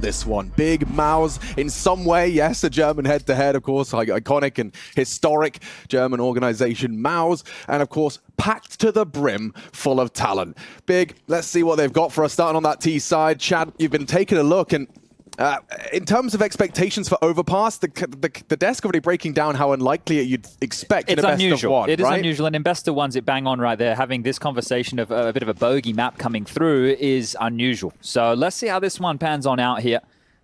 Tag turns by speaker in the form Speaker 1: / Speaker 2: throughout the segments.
Speaker 1: this one. Big MOUZ in some way, yes, a German head-to-head, of course, iconic and historic German organization MOUZ, and of course, packed to the brim, full of talent. Big, let's see what they've got for us, starting on that T side. Chad, you've been taking a look, and in terms of expectations for Overpass, the desk already breaking down how unlikely you'd expect in a best of one,
Speaker 2: It is
Speaker 1: right?
Speaker 2: unusual, and in best of ones, it bang on right there. Having this conversation of a bit of a bogey map coming through is unusual. So let's see how this one pans on out here.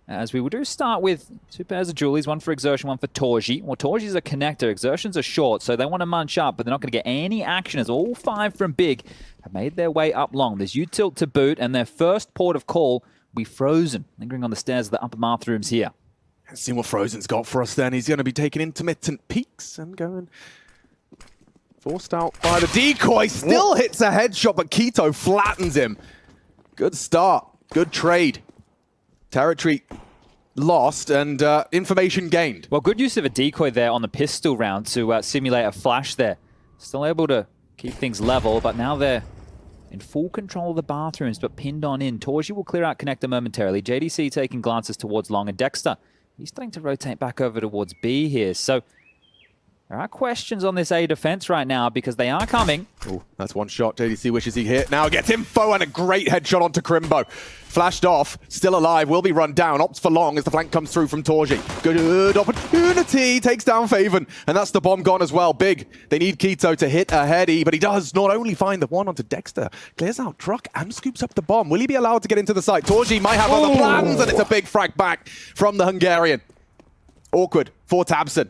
Speaker 2: As we will do start with two pairs of Julies, one for Exertion, one for Torji. Well, Torji's a connector, Exertion's a short, so they want to munch up, but they're not going to get any action as all five from Big have made their way up long. There's U-tilt to boot, and their first port of call will be Frozen, lingering on the stairs of the upper bathrooms here.
Speaker 1: Let's see what Frozen's got for us then. He's going to be taking intermittent peeks and going forced out by the decoy. Still hits a headshot, but Keto flattens him. Good start, good trade. Territory lost and information gained.
Speaker 2: Well, good use of a decoy there on the pistol round to simulate a flash there. Still able to keep things level, but now they're in full control of the bathrooms, but pinned on in. Torji will clear out connector momentarily. JDC taking glances towards long, and Dexter, he's starting to rotate back over towards B here. So there are questions on this A defense right now because they are coming.
Speaker 1: Oh, that's one shot. JDC wishes he hit. Now gets info and a great headshot onto Crimbo. Flashed off, still alive, will be run down. Opts for long as the flank comes through from Torji. Good opportunity, takes down Faven. And that's the bomb gone as well. Big, they need Keto to hit a heady, but he does not only find the one onto Dexter, clears out truck and scoops up the bomb. Will he be allowed to get into the site? Torji might have other plans, and it's a big frag back from the Hungarian. Awkward for Tabson.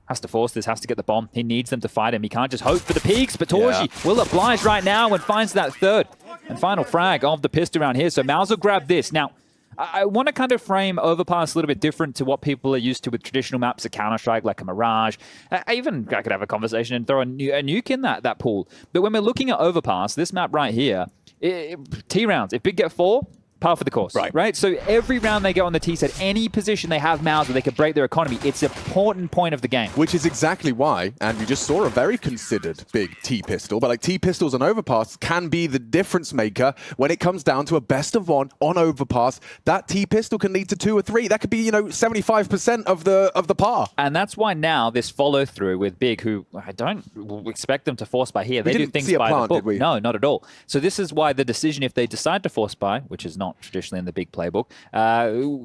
Speaker 2: Has to force this, has to get the bomb. He needs them to fight him. He can't just hope for the peaks, but Torji will oblige right now and finds that third and final frag of the pistol round here. So MOUZ will grab this. Now, I want to kind of frame Overpass a little bit different to what people are used to with traditional maps of Counter-Strike, like a Mirage. I could have a conversation and throw a nuke in that pool. But when we're looking at Overpass, this map right here, T rounds, if Big get 4, par for the course, right? So every round they go on the T set, any position they have MOUZ where they can break their economy, it's an important point of the game.
Speaker 1: Which is exactly why, and we just saw a very considered Big T-pistol, but like T-pistols on Overpass can be the difference maker when it comes down to a best of one on Overpass. That T-pistol can lead to 2 or 3. That could be, 75% of the par.
Speaker 2: And that's why now this follow-through with Big, who I don't expect them to force buy here. They do things by the book. No, not at all. So this is why the decision, if they decide to force buy, which is not traditionally in the Big playbook,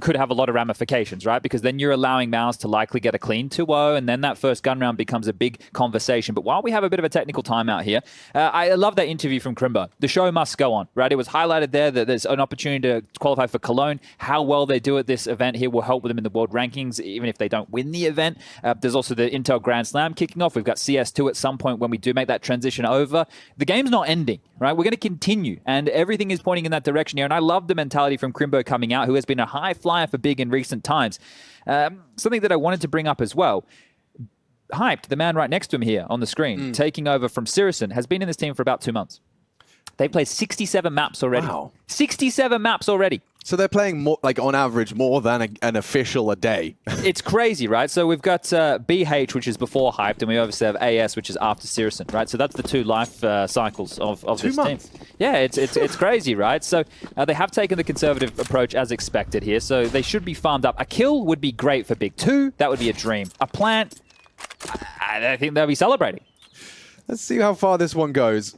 Speaker 2: could have a lot of ramifications, right? Because then you're allowing MOUZ to likely get a clean 2-0, and then that first gun round becomes a big conversation. But while we have a bit of a technical timeout here, I love that interview from Crimbo. The show must go on, right? It was highlighted there that there's an opportunity to qualify for Cologne. How well they do at this event here will help with them in the world rankings, even if they don't win the event. There's also the Intel Grand Slam kicking off. We've got CS2 at some point when we do make that transition over. The game's not ending, right? We're going to continue, and everything is pointing in that direction here, and I love the mentality from Crimbo coming out, who has been a high flyer for Big in recent times. Something that I wanted to bring up as well. Hyped, the man right next to him here on the screen, taking over from Sirison, has been in this team for about 2 months. They've played 67 maps already. Wow. 67 maps already.
Speaker 1: So they're playing more, like on average, more than an official a day.
Speaker 2: It's crazy, right? So we've got BH, which is before Hyped, and we obviously have AS, which is after Sirison, right? So that's the 2 life cycles of this team. Yeah, it's crazy, right? So they have taken the conservative approach as expected here, so they should be farmed up. A kill would be great for Big 2. That would be a dream. A plant, I think they'll be celebrating.
Speaker 1: Let's see how far this one goes.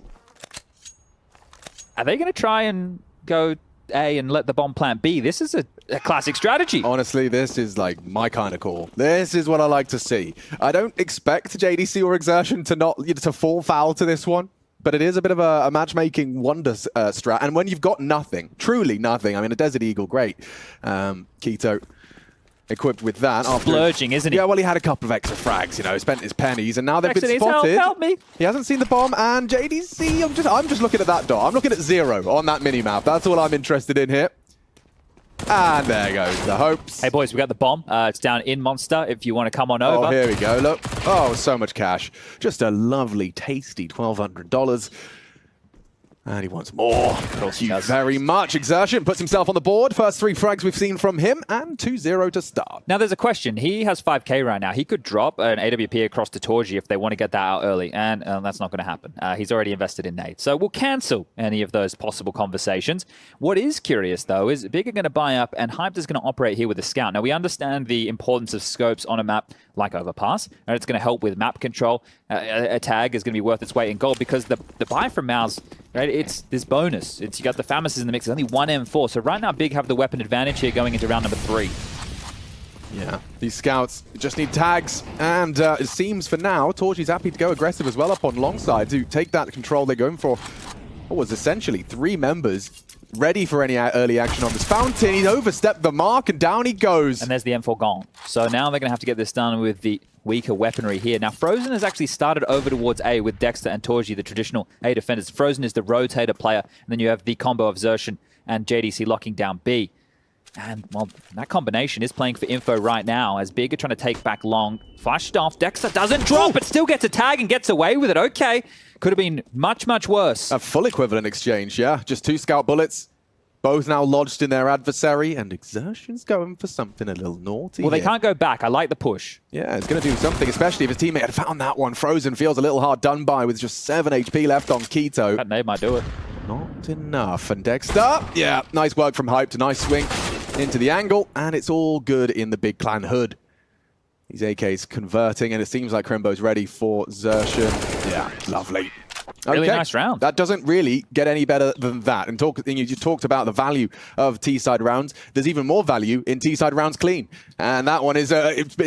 Speaker 2: Are they going to try and go A and let the bomb plant B? This is a classic strategy.
Speaker 1: Honestly, this is like my kind of call. This is what I like to see. I don't expect JDC or Exertion to fall foul to this one, but it is a bit of a matchmaking wonder strat. And when you've got nothing, truly nothing, I mean, a Desert Eagle, great. Keto equipped with that.
Speaker 2: Splurging, isn't he?
Speaker 1: Yeah, well, he had a couple of extra frags, spent his pennies, and now they've been spotted.
Speaker 2: Help me.
Speaker 1: He hasn't seen the bomb, and JDC, I'm just looking at that dot. I'm looking at 0 on that mini-map. That's all I'm interested in here. And there goes the hopes.
Speaker 2: Hey, boys, we got the bomb. It's down in Monster if you want to come on over.
Speaker 1: Oh, here we go. Look. Oh, so much cash. Just a lovely, tasty $1,200. And he wants more. Thank you very much. Exertion puts himself on the board. First 3 frags we've seen from him, and 2-0 to start.
Speaker 2: Now there's a question. He has 5k right now. He could drop an AWP across to Torji if they want to get that out early, and that's not going to happen. He's already invested in Nate. So we'll cancel any of those possible conversations. What is curious, though, is Big are going to buy up, and Hyped is going to operate here with a scout. Now we understand the importance of scopes on a map like Overpass, and it's going to help with map control. A tag is going to be worth its weight in gold because the buy from MOUZ, right, it's this bonus. You got the Famouses in the mix. There's only 1 M4. So right now, Big have the weapon advantage here going into round number 3.
Speaker 1: Yeah, these scouts just need tags. And it seems for now, Torji's happy to go aggressive as well up on long side to take that control. They're going for what was essentially 3 members ready for any early action on this fountain. He's overstepped the mark and down he goes.
Speaker 2: And there's the M4 gone. So now they're going to have to get this done with the weaker weaponry here. Now, Frozen has actually started over towards A with Dexter and Torji, the traditional A defenders. Frozen is the rotator player, and then you have the combo of Xerxon and JDC locking down B. And, well, that combination is playing for info right now as Big are trying to take back long. Flashed off. Dexter doesn't drop, but still gets a tag and gets away with it. Okay. Could have been much, much worse.
Speaker 1: A full equivalent exchange, yeah. Just 2 scout bullets. Both now lodged in their adversary, and Exertion's going for something a little naughty.
Speaker 2: Well, they can't go back. I like the push.
Speaker 1: Yeah, it's going to do something, especially if his teammate had found that one. Frozen feels a little hard done by with just 7 HP left on Keto.
Speaker 2: That nade might do it.
Speaker 1: Not enough. And Dexter, yeah, nice work from Hyped. Nice swing into the angle, and it's all good in the Big Clan hood. These AKs converting, and it seems like Crimbo's ready for Xerxon. Yeah, lovely.
Speaker 2: Really nice round.
Speaker 1: That doesn't really get any better than that. And you just talked about the value of T-side rounds. There's even more value in T-side rounds clean. And that one is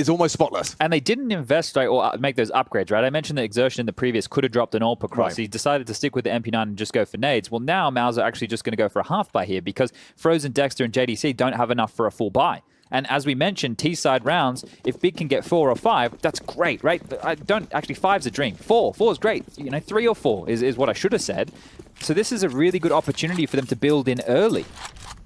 Speaker 1: almost spotless.
Speaker 2: And they didn't invest or make those upgrades, right? I mentioned that Exertion in the previous could have dropped an AWP across. Right. He decided to stick with the MP9 and just go for nades. Well, now MOUZ are actually just going to go for a half buy here because Frozen, Dexter, and JDC don't have enough for a full buy. And as we mentioned, T-side rounds, if Big can get 4 or 5, that's great, right? Actually, 5's a dream. 4 is great. 3 or 4 is what I should have said. So this is a really good opportunity for them to build in early.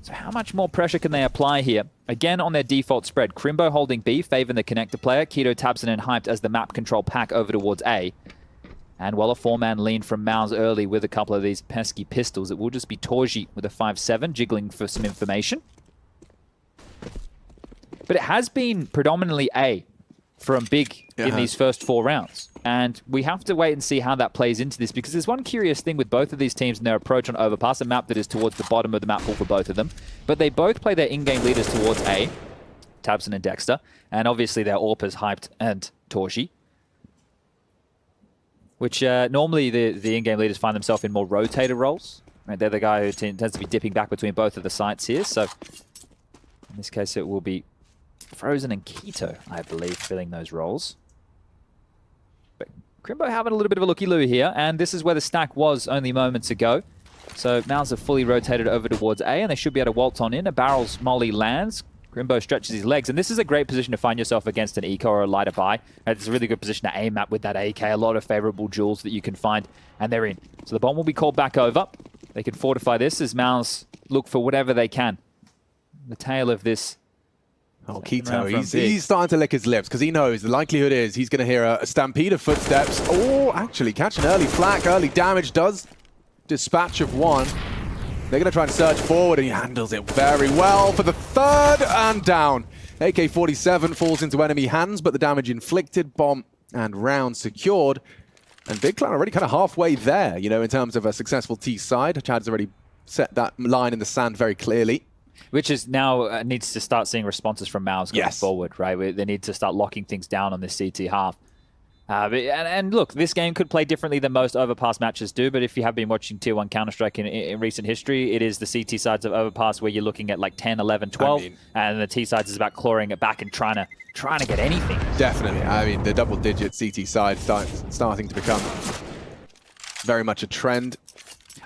Speaker 2: So how much more pressure can they apply here? Again, on their default spread, Crimbo holding B, favoring the connector player, Keto, Tabson, and Hyped as the map control pack over towards A. And while a 4-man lean from MOUZ early with a couple of these pesky pistols, it will just be Torji with a 5-7, jiggling for some information. But it has been predominantly A from Big in these first 4 rounds. And we have to wait and see how that plays into this, because there's one curious thing with both of these teams and their approach on Overpass, a map that is towards the bottom of the map pool for both of them. But they both play their in-game leaders towards A, Tabson and Dexter, and obviously their AWPers, Hyped and Torji. Which normally the in-game leaders find themselves in more rotator roles. Right? They're the guy who tends to be dipping back between both of the sites here. So in this case, it will be Frozen and Keto, I believe, filling those roles. But Crimbo having a little bit of a looky-loo here, and this is where the stack was only moments ago. So MOUZ have fully rotated over towards A, and they should be able to waltz on in. A barrel's molly lands. Crimbo stretches his legs, and this is a great position to find yourself against an eco or a lighter buy. It's a really good position to aim at with that AK. A lot of favorable jewels that you can find, and they're in. So the bomb will be called back over. They can fortify this as MOUZ look for whatever they can. The tail of this.
Speaker 1: Oh, Keto, he's starting to lick his lips because he knows the likelihood is he's going to hear a stampede of footsteps. Oh, actually, catch an early flak, early damage does dispatch of one. They're going to try and surge forward, and he handles it very well for the 3rd and down. AK-47 falls into enemy hands, but the damage inflicted, bomb and round secured. And Big Clan already kind of halfway there, in terms of a successful T side. Chad's already set that line in the sand very clearly.
Speaker 2: Which is now needs to start seeing responses from MOUZ going forward, right? They need to start locking things down on this CT half. And look, this game could play differently than most Overpass matches do, but if you have been watching Tier 1 Counter-Strike in recent history, it is the CT sides of Overpass where you're looking at like 10, 11, 12, and the T sides is about clawing it back and trying to get anything. Definitely.
Speaker 1: I mean, the double-digit CT side starting to become very much a trend.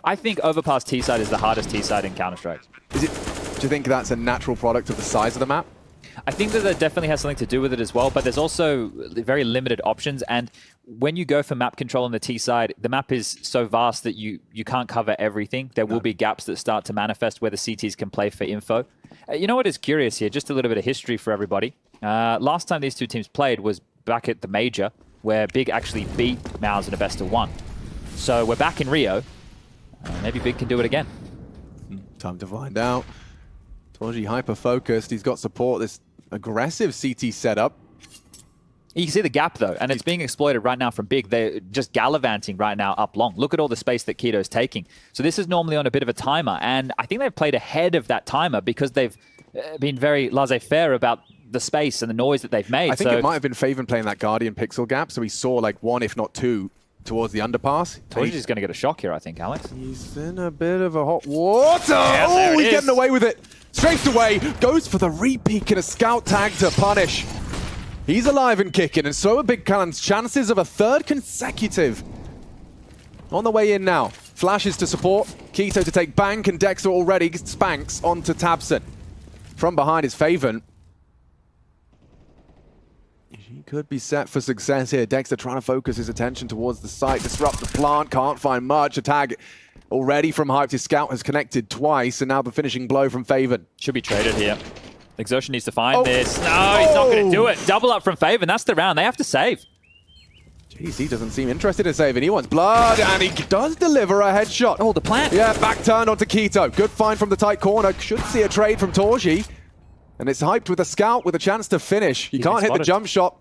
Speaker 2: I think Overpass T side is the hardest T side in Counter-Strike.
Speaker 1: Is it? Do you think that's a natural product of the size of the map?
Speaker 2: I think that definitely has something to do with it as well, but there's also very limited options, and when you go for map control on the T side, the map is so vast that you can't cover everything. There will be gaps that start to manifest where the CTs can play for info. You know what is curious here? Just a little bit of history for everybody. Last time these two teams played was back at the Major, where Big actually beat MOUZ in a best-of-1. So we're back in Rio. Maybe Big can do it again.
Speaker 1: Time to find out. TorzJ hyper-focused. He's got support. This aggressive CT setup.
Speaker 2: You can see the gap, though, and it's being exploited right now from Big. They're just gallivanting right now up long. Look at all the space that Keto's taking. So this is normally on a bit of a timer, and I think they've played ahead of that timer because they've been very laissez-faire about the space and the noise that they've made.
Speaker 1: I think it might have been FaZe playing that Guardian pixel gap, so we saw like one, if not two, towards the underpass.
Speaker 2: TorzJ's going to get a shock here, I think, Alex.
Speaker 1: He's in a bit of a hot water.
Speaker 2: Yeah,
Speaker 1: oh, he's getting away with it. Straight away, goes for the repeat and a scout tag to punish. He's alive and kicking, and so are Big Callum's chances of a third consecutive. On the way in now. Flashes to support. Keto to take bank, and Dexter already spanks onto tabseN. From behind is Faven. He could be set for success here. Dexter trying to focus his attention towards the site. Disrupt the plant, can't find much. A tag already from Hype. His scout has connected twice, and now the finishing blow from Faven.
Speaker 2: Should be traded here. Exertion needs to find this. No, he's not going to do it. Double up from Faven. That's the round. They have to save.
Speaker 1: JDC doesn't seem interested in saving. He wants blood, and he does deliver a headshot.
Speaker 2: Oh, the plant.
Speaker 1: Yeah, back turned onto Keto. Good find from the tight corner. Should see a trade from TorzJ. And it's hyped with a scout with a chance to finish. He can't hit the jump shot.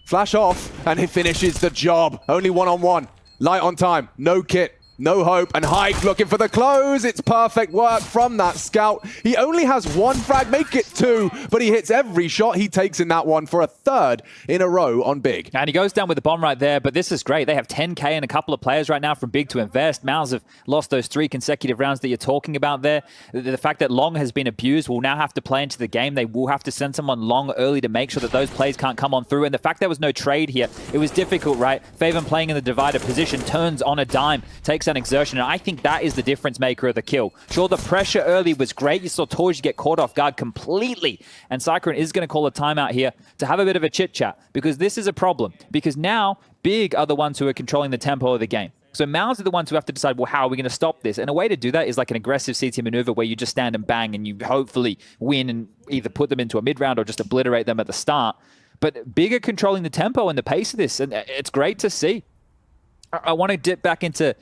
Speaker 1: Flash off, and he finishes the job. Only one-on-one. Light on time. No kit. No hope, and Hype looking for the close. It's perfect work from that scout. He only has one frag, make it two, but he hits every shot he takes in that one for a third in a row on Big.
Speaker 2: And he goes down with the bomb right there, but this is great. They have 10K and a couple of players right now from Big to invest. MOUZ have lost those 3 consecutive rounds that you're talking about there. The fact that Long has been abused will now have to play into the game. They will have to send someone Long early to make sure that those plays can't come on through. And the fact there was no trade here, it was difficult, right? Faven playing in the divider position, turns on a dime, takes an Exertion, and I think that is the difference maker of the kill. Sure, the pressure early was great. You saw TorzJ get caught off guard completely, and Cyclone is going to call a timeout here to have a bit of a chit-chat, because this is a problem, because now Big are the ones who are controlling the tempo of the game. So MOUZ are the ones who have to decide, well, how are we going to stop this? And a way to do that is like an aggressive CT maneuver where you just stand and bang and you hopefully win and either put them into a mid-round or just obliterate them at the start. But Big are controlling the tempo and the pace of this, and it's great to see. I want to dip back into,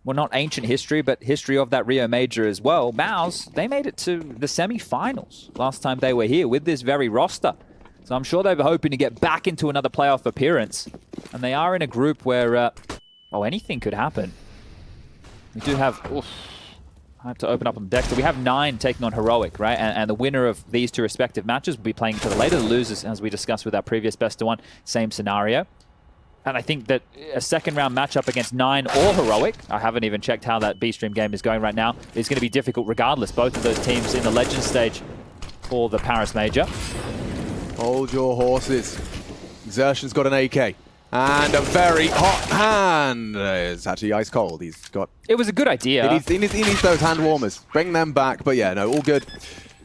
Speaker 2: well, not ancient history, but history of that Rio Major as well. MOUZ, they made it to the semi-finals last time they were here with this very roster. So I'm sure they were hoping to get back into another playoff appearance. And they are in a group where, anything could happen. We do have... I have to open up on the deck. So we have 9 taking on Heroic, right? And the winner of these 2 respective matches will be playing each other later. The losers, as we discussed with our previous best-of-1, same scenario. And I think that a second-round matchup against 9 or Heroic, I haven't even checked how that B-Stream game is going right now, is going to be difficult regardless. Both of those teams in the Legends stage for the Paris Major.
Speaker 1: Hold your horses. Exertion's got an AK. And a very hot hand. It's actually ice cold. He's got...
Speaker 2: It was a good idea.
Speaker 1: He needs those hand warmers. Bring them back. But yeah, no, all good.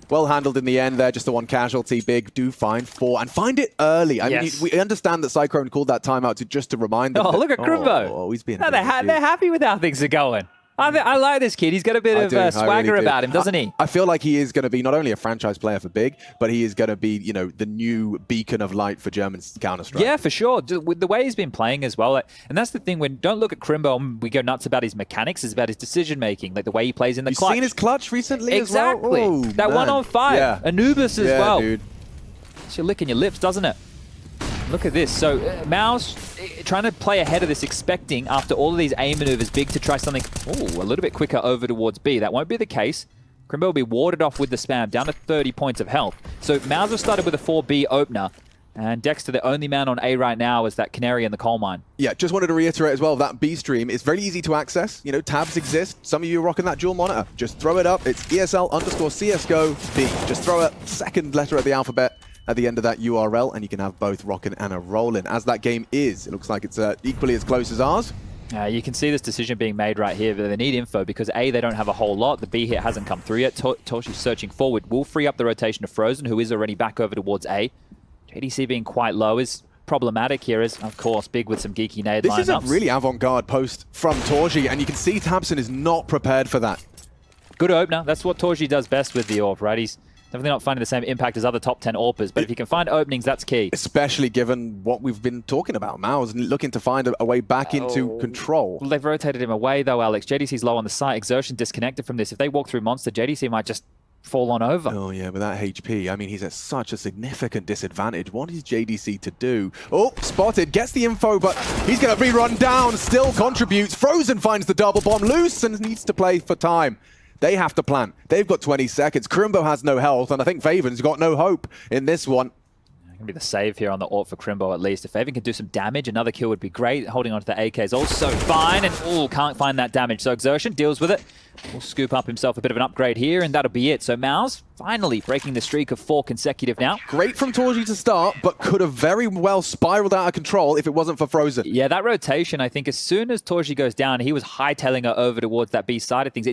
Speaker 1: Well handled in the end there. Just the one casualty. Big do find 4. And find it early. I mean, we understand that Cyclone called that timeout just to remind them.
Speaker 2: Oh, look at Crimbo.
Speaker 1: Oh, he's being...
Speaker 2: No, they're happy with how things are going. I like this kid. He's got a bit of swagger really about him, doesn't he?
Speaker 1: I feel like he is going to be not only a franchise player for Big, but he is going to be, you know, the new beacon of light for German Counter-Strike.
Speaker 2: Yeah, for sure. Just with the way he's been playing as well. Like, and that's the thing, when don't look at Crimbo and we go nuts about his mechanics, it's about his decision-making, like the way he plays in the clutch.
Speaker 1: You've seen his clutch recently
Speaker 2: exactly.
Speaker 1: as well?
Speaker 2: Exactly. That 1-on-5. Yeah. Anubis as well.
Speaker 1: Dude.
Speaker 2: It's licking your lips, doesn't it? Look at this. So MOUZ trying to play ahead of this, expecting after all of these A maneuvers, Big to try something a little bit quicker over towards B. That won't be the case. Crimbo will be warded off with the spam, down to 30 points of health. So MOUZ have started with a 4B opener. And Dexter, the only man on A right now, is that canary in the coal mine. Yeah, just wanted to reiterate as well, that B stream is very easy to access. You know, tabs exist. Some of you are rocking that dual monitor. Just throw it up. It's ESL_CSGO B. Just throw a second letter of the alphabet at the end of that URL, and you can have both rocking and a rolling. As that game is, it looks like it's equally as close as ours. You can see this decision being made right here, but they need info because A, they don't have a whole lot. The B hit hasn't come through yet. TorzJ's searching forward. Will free up the rotation of Frozen, who is already back over towards A. JDC being quite low is problematic here, is, of course, Big with some geeky nade lineups. This is a really avant-garde post from TorzJ, and you can see tabseN is not prepared for that. Good opener. That's what TorzJ does best with the AWP, right? Definitely not finding the same impact as other top 10 AWPers, but if you can find openings, that's key.
Speaker 1: Especially given what we've been talking about. MOUZ looking to find a way back into control.
Speaker 2: Well, they've rotated him away though, Alex. JDC's low on the site. Exertion disconnected from this. If they walk through Monster, JDC might just fall on over.
Speaker 1: Oh yeah, with that HP, I mean, he's at such a significant disadvantage. What is JDC to do? Oh, spotted, gets the info, but he's going to be run down, still contributes. Frozen finds the double bomb, loose, and needs to play for time. They have to plant. They've got 20 seconds. Crimbo has no health, and I think Faven's got no hope in this one.
Speaker 2: Going to be the save here on the AWP for Crimbo at least. If Faven can do some damage, another kill would be great. Holding onto the AK is also fine, and can't find that damage. So Exertion deals with it. Will scoop up himself a bit of an upgrade here, and that'll be it. So MOUZ finally breaking the streak of 4 consecutive now.
Speaker 1: Great from TheMongolz to start, but could have very well spiraled out of control if it wasn't for Frozen.
Speaker 2: Yeah, that rotation, I think as soon as TheMongolz goes down, he was hightailing her over towards that B side of things.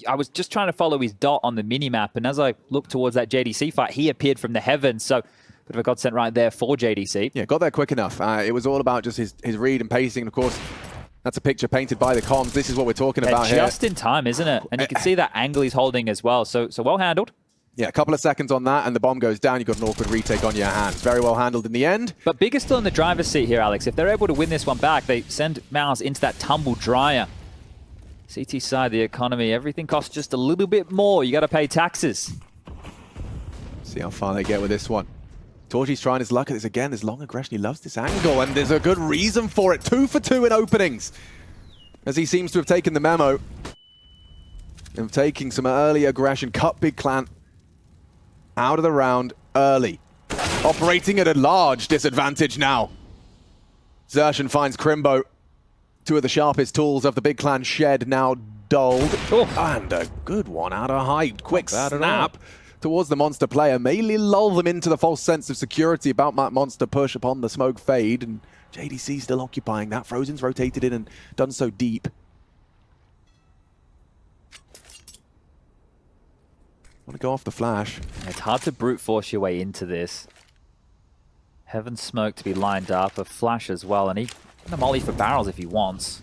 Speaker 2: I was just trying to follow his dot on the minimap, and as I looked towards that JDC fight, he appeared from the heavens. So bit of a godsend right there for JDC.
Speaker 1: Yeah, got there quick enough. It was all about just his read and pacing, and of course, that's a picture painted by the comms. This is what we're talking about here.
Speaker 2: Just in time, isn't it? And you can see that angle he's holding as well. So well handled.
Speaker 1: Yeah, a couple of seconds on that, and the bomb goes down. You've got an awkward retake on your hands. Very well handled in the end.
Speaker 2: But Big is still in the driver's seat here, Alex. If they're able to win this one back, they send MOUZ into that tumble dryer. CT side, the economy, everything costs just a little bit more. You got to pay taxes.
Speaker 1: See how far they get with this one. TheMongolz trying his luck at this again. There's long aggression. He loves this angle, and there's a good reason for it. 2 for 2 in openings, as he seems to have taken the memo of taking some early aggression. Cut Big Clan out of the round early. Operating at a large disadvantage now. Xertion finds Crimbo. 2 of the sharpest tools of the Big Clan shed now dulled. And a good one out of height. Quick snap towards the Monster player, may lull them into the false sense of security about that Monster push upon the smoke fade, and JDC still occupying that. Frozen's rotated in and done so deep. Want to go off the flash.
Speaker 2: It's hard to brute force your way into this. Heaven smoke to be lined up, a flash as well, and he can molly for barrels if he wants.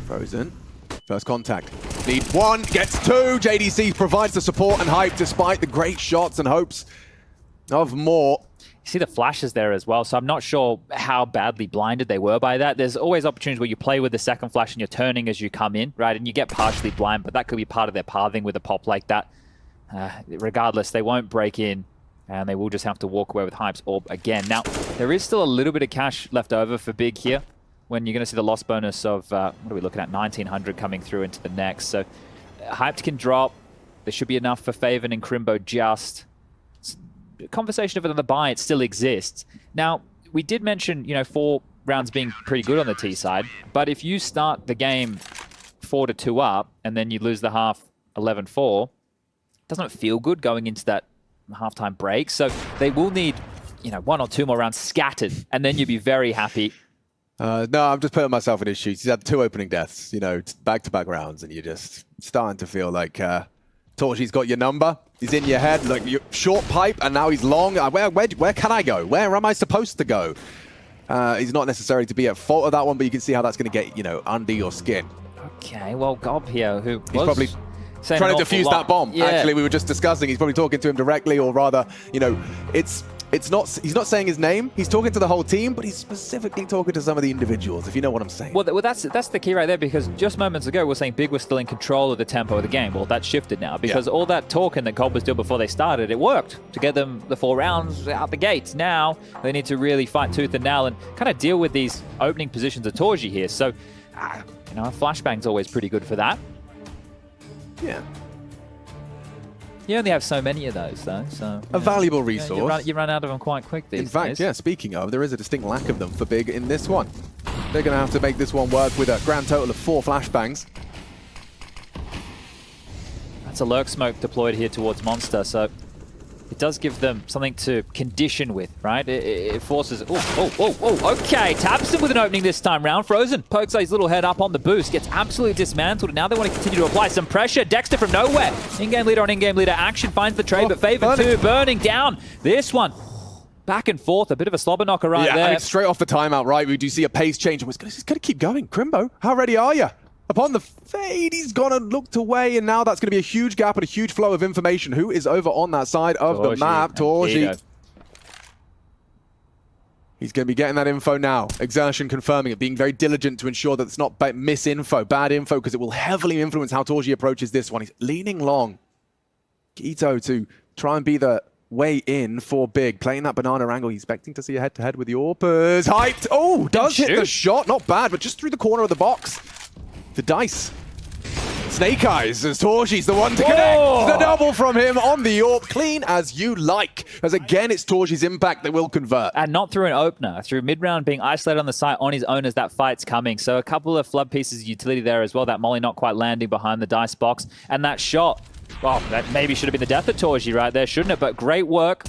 Speaker 1: Frozen. First contact. Need 1, gets 2. JDC provides the support and hype despite the great shots and hopes of more.
Speaker 2: You see the flashes there as well, so I'm not sure how badly blinded they were by that. There's always opportunities where you play with the second flash and you're turning as you come in, right? And you get partially blind, but that could be part of their pathing with a pop like that. Regardless, they won't break in, and they will just have to walk away with Hype's orb again. Now, there is still a little bit of cash left over for Big here, when you're going to see the loss bonus of, what are we looking at, 1900 coming through into the next. So Hyped can drop. There should be enough for Faven and Crimbo just. Conversation of another buy, it still exists. Now, we did mention, 4 rounds being pretty good on the T side, but if you start the game 4-2 up and then you lose the half 11-4, doesn't it feel good going into that halftime break? So they will need, 1 or 2 more rounds scattered, and then you'd be very happy.
Speaker 1: No, I'm just putting myself in his shoes. He's had 2 opening deaths, back-to-back rounds, and you're just starting to feel like TheMongolz's got your number. He's in your head, like short pipe, and now he's long. Where can I go? Where am I supposed to go? He's not necessarily to be at fault of that one, but you can see how that's going to get, under your skin.
Speaker 2: Okay, well, Gob here, who
Speaker 1: he's probably trying to defuse that bomb. Yeah. Actually, we were just discussing, he's probably talking to him directly, or rather, he's not saying his name. He's talking to the whole team, but he's specifically talking to some of the individuals, if you know what I'm saying.
Speaker 2: Well, that's the key right there, because just moments ago, we were saying Big was still in control of the tempo of the game. Well, that's shifted now, because all that talking that Cobb was doing before they started, it worked to get them the 4 rounds out the gates. Now, they need to really fight tooth and nail and kind of deal with these opening positions of TheMongolz here. So, a flashbang's always pretty good for that.
Speaker 1: Yeah.
Speaker 2: You only have so many of those, though. So
Speaker 1: a valuable resource.
Speaker 2: You run out of them quite quick these days.
Speaker 1: In fact, yeah, speaking of, there is a distinct lack of them for Big in this one. They're going to have to make this one work with a grand total of 4 flashbangs.
Speaker 2: That's a lurk smoke deployed here towards Monster, so it does give them something to condition with, right? It forces... okay. Taps him with an opening this time round. Frozen pokes his little head up on the boost, gets absolutely dismantled, and now they want to continue to apply some pressure. Dexter from nowhere. In-game leader on in-game leader action finds the trade, but Faven too, burning down this one. Back and forth, a bit of a slobber knocker right there.
Speaker 1: Yeah, straight off the timeout, right? We do see a pace change, and it's going to keep going. Crimbo, how ready are you? Upon the fade, he's gonna looked away, and now that's gonna be a huge gap and a huge flow of information. Who is over on that side of the map? Torji. He's going to be getting that info now. Exertion confirming it, being very diligent to ensure that it's not misinfo, bad info, because it will heavily influence how Torji approaches this one. He's leaning long. Quito to try and be the way in for Big, playing that banana angle. He's expecting to see a head-to-head with the Orpers. Hyped. Oh, does hit the shot. Not bad, but just through the corner of the box. The dice. Snake Eyes as Torji's the one to connect. The double from him on the AWP. Clean as you like. As again, it's Torji's impact that will convert.
Speaker 2: And not through an opener. Through mid-round being isolated on the site on his own as that fight's coming. So a couple of flood pieces of utility there as well. That molly not quite landing behind the dice box. And that shot, well, that maybe should have been the death of Torji right there, shouldn't it? But great work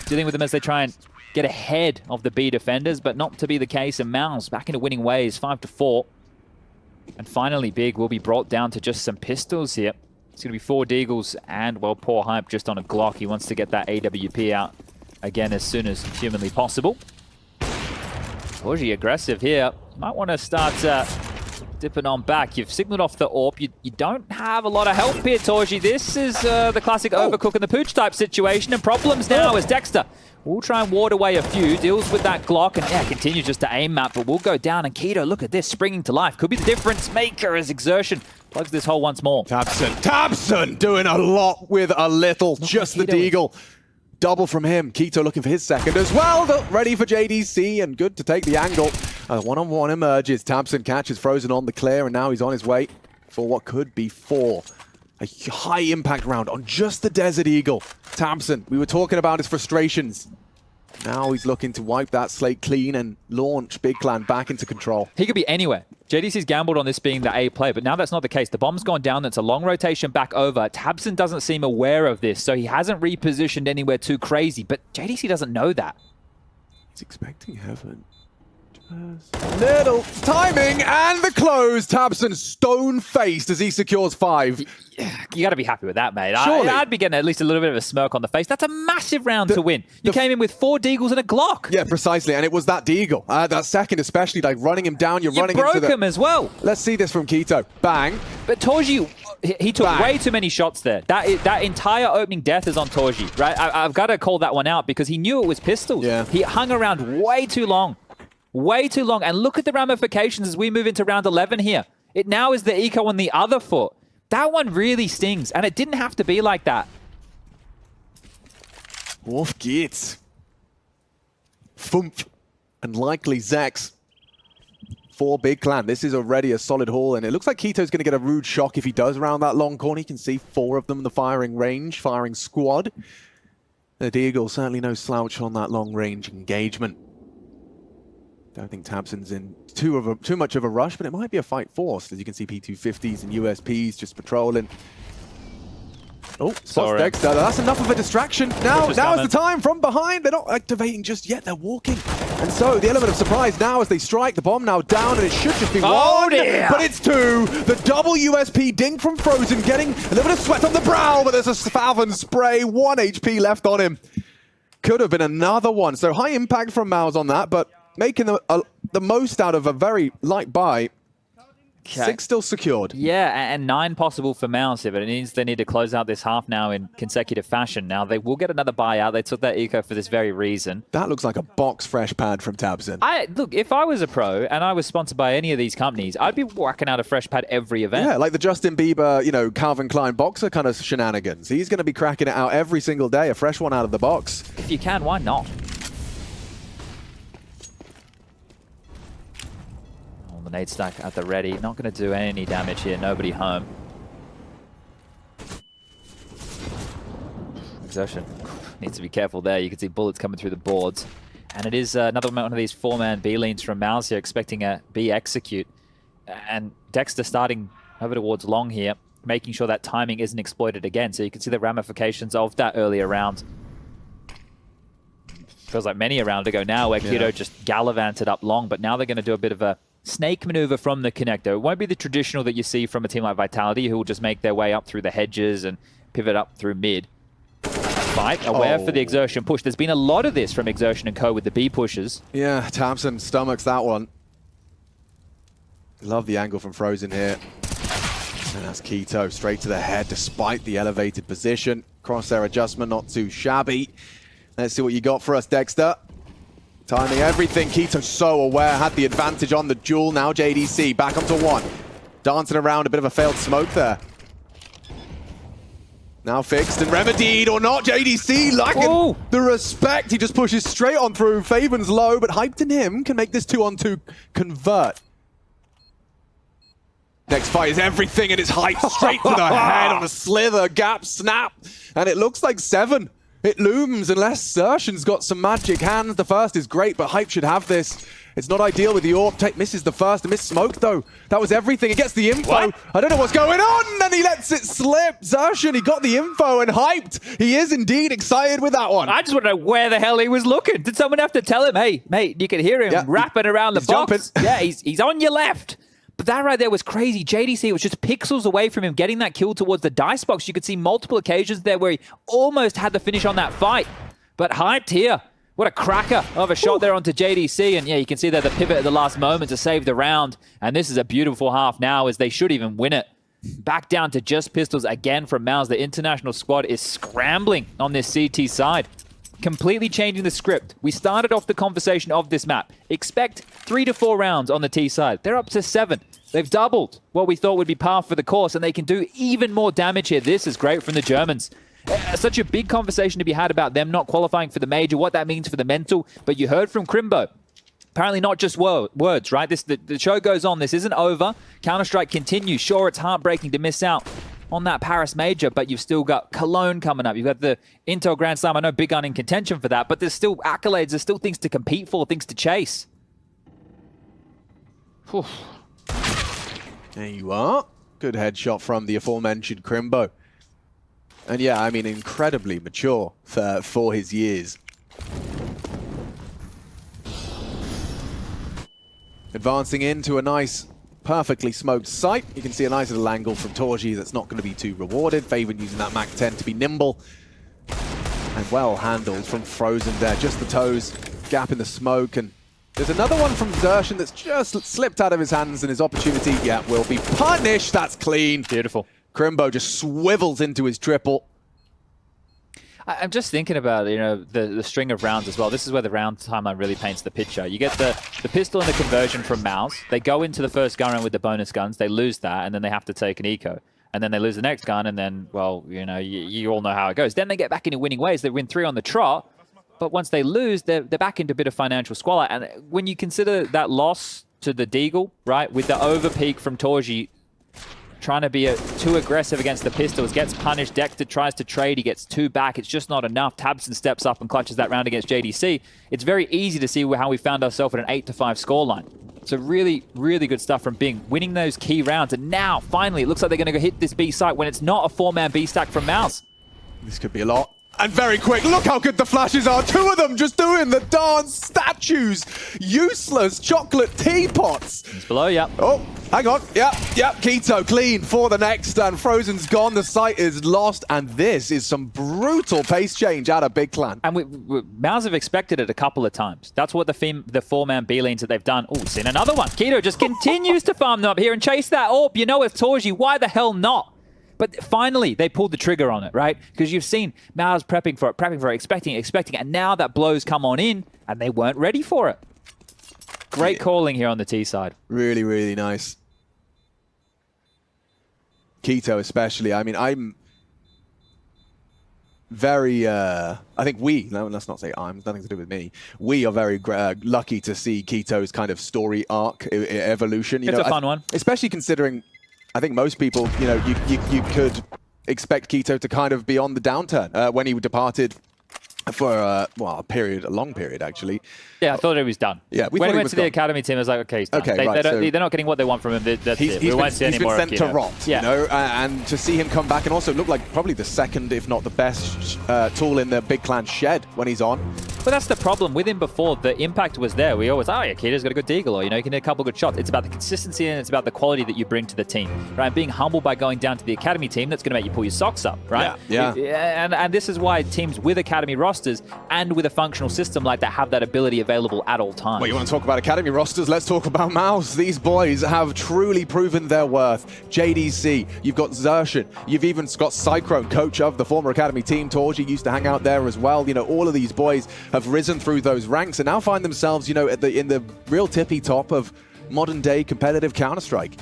Speaker 2: dealing with them as they try and get ahead of the B defenders, but not to be the case. And MOUZ back into winning ways, 5-4. And finally, Big will be brought down to just some pistols here. It's going to be 4 Deagles and, well, poor Hype just on a Glock. He wants to get that AWP out again as soon as humanly possible. Torji aggressive here. Might want to start dipping on back. You've signaled off the AWP. You don't have a lot of help here, Torji. This is the classic overcook and the pooch type situation. And problems now as Dexter will try and ward away a few, deals with that Glock, and yeah, continues just to aim map, but will go down. And Quito, look at this, springing to life. Could be the difference maker as Exertion plugs this hole once more.
Speaker 1: Tabson doing a lot with a little. Just the Deagle. Double from him. Quito looking for his second as well. Ready for JDC and good to take the angle. One-on-one emerges. Tabson catches Frozen on the clear, and now he's on his way for what could be 4. A high impact round on just the Desert Eagle. Tabson, we were talking about his frustrations. Now he's looking to wipe that slate clean and launch Big Clan back into control.
Speaker 2: He could be anywhere. JDC's gambled on this being the A play, but now that's not the case. The bomb's gone down. It's a long rotation back over. Tabson doesn't seem aware of this, so he hasn't repositioned anywhere too crazy, but JDC doesn't know that.
Speaker 1: He's expecting heaven. Little timing and the close. Tabson stone-faced as he secures 5.
Speaker 2: You got to be happy with that, mate.
Speaker 1: Surely.
Speaker 2: I'd be getting at least a little bit of a smirk on the face. That's a massive round to win. You came in with 4 Deagles and a Glock.
Speaker 1: Yeah, precisely. And it was that Deagle. That second especially, like running him down. You running
Speaker 2: broke him as well.
Speaker 1: Let's see this from Quito. Bang.
Speaker 2: But Torji, he took way too many shots there. That entire opening death is on Torji, right? I've got to call that one out because he knew it was pistols.
Speaker 1: Yeah.
Speaker 2: He hung around way too long. Way too long. And look at the ramifications as we move into round 11 here. It now is the eco on the other foot. That one really stings, and it didn't have to be like that.
Speaker 1: Wolf gets Fumph and likely Zex for Big Clan. This is already a solid haul, and it looks like Quito's going to get a rude shock if he does around that long corner. He can see 4 of them in the firing range, firing squad. The Deagle certainly no slouch on that long range engagement. Don't think Tabson's in too much of a rush, but it might be a fight forced. As you can see, P250s and USPs just patrolling. Oh, spots Dexter. That's enough of a distraction. Now is the time from behind. They're not activating just yet. They're walking. And so the element of surprise now as they strike. The bomb now down, and it should just be 1.
Speaker 2: Dear.
Speaker 1: But it's 2. The double USP ding from Frozen, getting a little bit of sweat on the brow, but there's a Faven spray. 1 HP left on him. Could have been another one. So high impact from MOUZ on that, but making the most out of a very light buy. 6 still secured.
Speaker 2: Yeah, and 9 possible for MOUZ, but it means they need to close out this half now in consecutive fashion. Now, they will get another buyout. They took that eco for this very reason.
Speaker 1: That looks like a box fresh pad from Tabson.
Speaker 2: Look, if I was a pro and I was sponsored by any of these companies, I'd be whacking out a fresh pad every event.
Speaker 1: Yeah, like the Justin Bieber, Calvin Klein boxer kind of shenanigans. He's going to be cracking it out every single day, a fresh one out of the box.
Speaker 2: If you can, why not? The nade stack at the ready. Not going to do any damage here. Nobody home. Exertion needs to be careful there. You can see bullets coming through the boards. And it is another one of these 4-man B leans from MOUZ here, expecting a B execute. And Dexter starting over towards long here, making sure that timing isn't exploited again. So you can see the ramifications of that earlier round. Feels like many a round ago now where Quito just gallivanted up long, but now they're going to do a bit of a snake maneuver from the connector. It won't be the traditional that you see from a team like Vitality, who will just make their way up through the hedges and pivot up through mid. Fight, aware for the Exertion push. There's been a lot of this from Exertion and Co with the B pushes.
Speaker 1: Yeah, Tabson stomachs that one. Love the angle from Frozen here. And that's Keto straight to the head despite the elevated position. Crosshair adjustment, not too shabby. Let's see what you got for us, Dexter. Timing everything. Keto so aware, had the advantage on the duel. Now JDC back onto one. Dancing around, a bit of a failed smoke there. Now fixed and remedied or not. JDC lacking the respect. He just pushes straight on through. Faven's low, but Hyped in him can make this 2-on-2 convert. Next fight is everything, and it's Hyped straight to the head on a slither, gap, snap. And it looks like 7. It looms unless Sershin's got some magic hands. The first is great, but Hyped should have this. It's not ideal with the AWP. Misses the first. A missed smoke, though. That was everything. He gets the info. What? I don't know what's going on, and he lets it slip. Zershin, he got the info, and Hyped. He is indeed excited with that one.
Speaker 2: I just want to know where the hell he was looking. Did someone have to tell him, hey, mate, you can hear him rapping around the box.
Speaker 1: Jumping.
Speaker 2: Yeah, he's on your left. But that right there was crazy. JDC was just pixels away from him getting that kill towards the dice box. You could see multiple occasions there where he almost had the finish on that fight. But Hyped here. What a cracker of a shot there onto JDC. And yeah, you can see there the pivot at the last moment to save the round. And this is a beautiful half now as they should even win it. Back down to just pistols again from MOUZ. The international squad is scrambling on this CT side. Completely changing the script. We started off the conversation of this map. Expect 3 to 4 rounds on the T side. They're up to 7. They've doubled what we thought would be par for the course, and they can do even more damage here. This is great from the Germans. Such a big conversation to be had about them not qualifying for the major, what that means for the mental. But you heard from Crimbo. Apparently not just words, right? The show goes on. This isn't over. Counter-Strike continues. Sure, it's heartbreaking to miss out on that Paris major, but you've still got Cologne coming up. You've got the Intel Grand Slam. I know Big Gun in contention for that, but there's still accolades. There's still things to compete for, things to chase.
Speaker 1: Whew. There you are. Good headshot from the aforementioned Crimbo. And yeah, I mean, incredibly mature for his years. Advancing into a nice, perfectly smoked site. You can see a nice little angle from Torji that's not going to be too rewarded. Faven using that Mac 10 to be nimble. And well handled from Frozen there. Just the toes, gap in the smoke. And there's another one from Zershin that's just slipped out of his hands, and his opportunity, will be punished. That's clean.
Speaker 2: Beautiful.
Speaker 1: Crimbo just swivels into his triple.
Speaker 2: I'm just thinking about, the string of rounds as well. This is where the round timeline really paints the picture. You get the pistol and the conversion from MOUZ. They go into the first gun round with the bonus guns. They lose that, and then they have to take an eco. And then they lose the next gun, and then, well, you all know how it goes. Then they get back into winning ways. They win 3 on the trot. But once they lose, they're back into a bit of financial squalor. And when you consider that loss to the Deagle, right, with the overpeak from Torji, trying to be too aggressive against the pistols, gets punished. Dexter tries to trade, he gets 2 back. It's just not enough. Tabson steps up and clutches that round against JDC. It's very easy to see how we found ourselves at an 8-5 scoreline. So really, really good stuff from Bing, winning those key rounds. And now, finally, it looks like they're going to go hit this B site when it's not a 4-man B stack from MOUZ.
Speaker 1: This could be a lot. And very quick, look how good the flashes are. 2 of them just doing the dance. Statues, useless chocolate teapots.
Speaker 2: It's below, yeah.
Speaker 1: Oh, hang on. Yep. Keto clean for the next. And Frozen's gone. The site is lost. And this is some brutal pace change out of Big Clan.
Speaker 2: And MOUZ have expected it a couple of times. That's what the 4-man B lanes that they've done. Oh, seen another one. Keto just continues to farm them up here and chase that AWP. You know, it's Torji. Why the hell not? But finally, they pulled the trigger on it, right? Because you've seen MOUZ prepping for it, expecting it, and now that blows come on in, and they weren't ready for it. Great calling here on the T side.
Speaker 1: Really, really nice. Keto especially. I mean, I'm very, I think let's not say I'm, nothing to do with me. We are very lucky to see Keto's kind of story arc evolution.
Speaker 2: It's a fun one.
Speaker 1: Especially considering, I think most people, you could expect Keto to kind of be on the downturn when he departed for a long period actually.
Speaker 2: Yeah, I thought he was done.
Speaker 1: Yeah,
Speaker 2: when he went to the academy team, I was like, okay, he's done.
Speaker 1: Okay,
Speaker 2: they're not getting what they want from him. That's it. We won't see any more of Keto.
Speaker 1: He's been sent to rot, and to see him come back and also look like probably the second, if not the best tool in the Big Clan shed when he's on.
Speaker 2: But that's the problem with him before. The impact was there. We always, oh yeah, Kita's got a good deagle, or you know, you can hit a couple of good shots. It's about the consistency and it's about the quality that you bring to the team, right? And being humble by going down to the academy team, that's going to make you pull your socks up, right?
Speaker 1: Yeah.
Speaker 2: And this is why teams with academy rosters and with a functional system like that have that ability available at all times.
Speaker 1: Well, you want to talk about academy rosters? Let's talk about MOUZ. These boys have truly proven their worth. JDC, you've got Zershin, you've even got Cyclone, coach of the former academy team. Torji used to hang out there as well. You know, all of these boys have risen through those ranks and now find themselves, you know, in the real tippy top of modern day competitive Counter-Strike.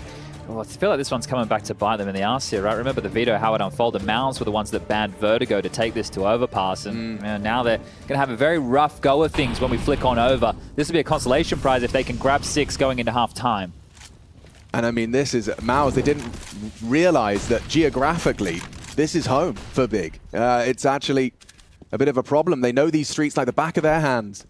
Speaker 2: Well, I feel like this one's coming back to bite them in the arse here, right? Remember the veto, how it unfolded. MOUZ were the ones that banned Vertigo to take this to Overpass, and now they're going to have a very rough go of things when we flick on over. This will be a consolation prize if they can grab 6 going into half-time.
Speaker 1: And I mean, this is MOUZ. They didn't realize that geographically, this is home for Big. It's actually a bit of a problem. They know these streets like the back of their hands.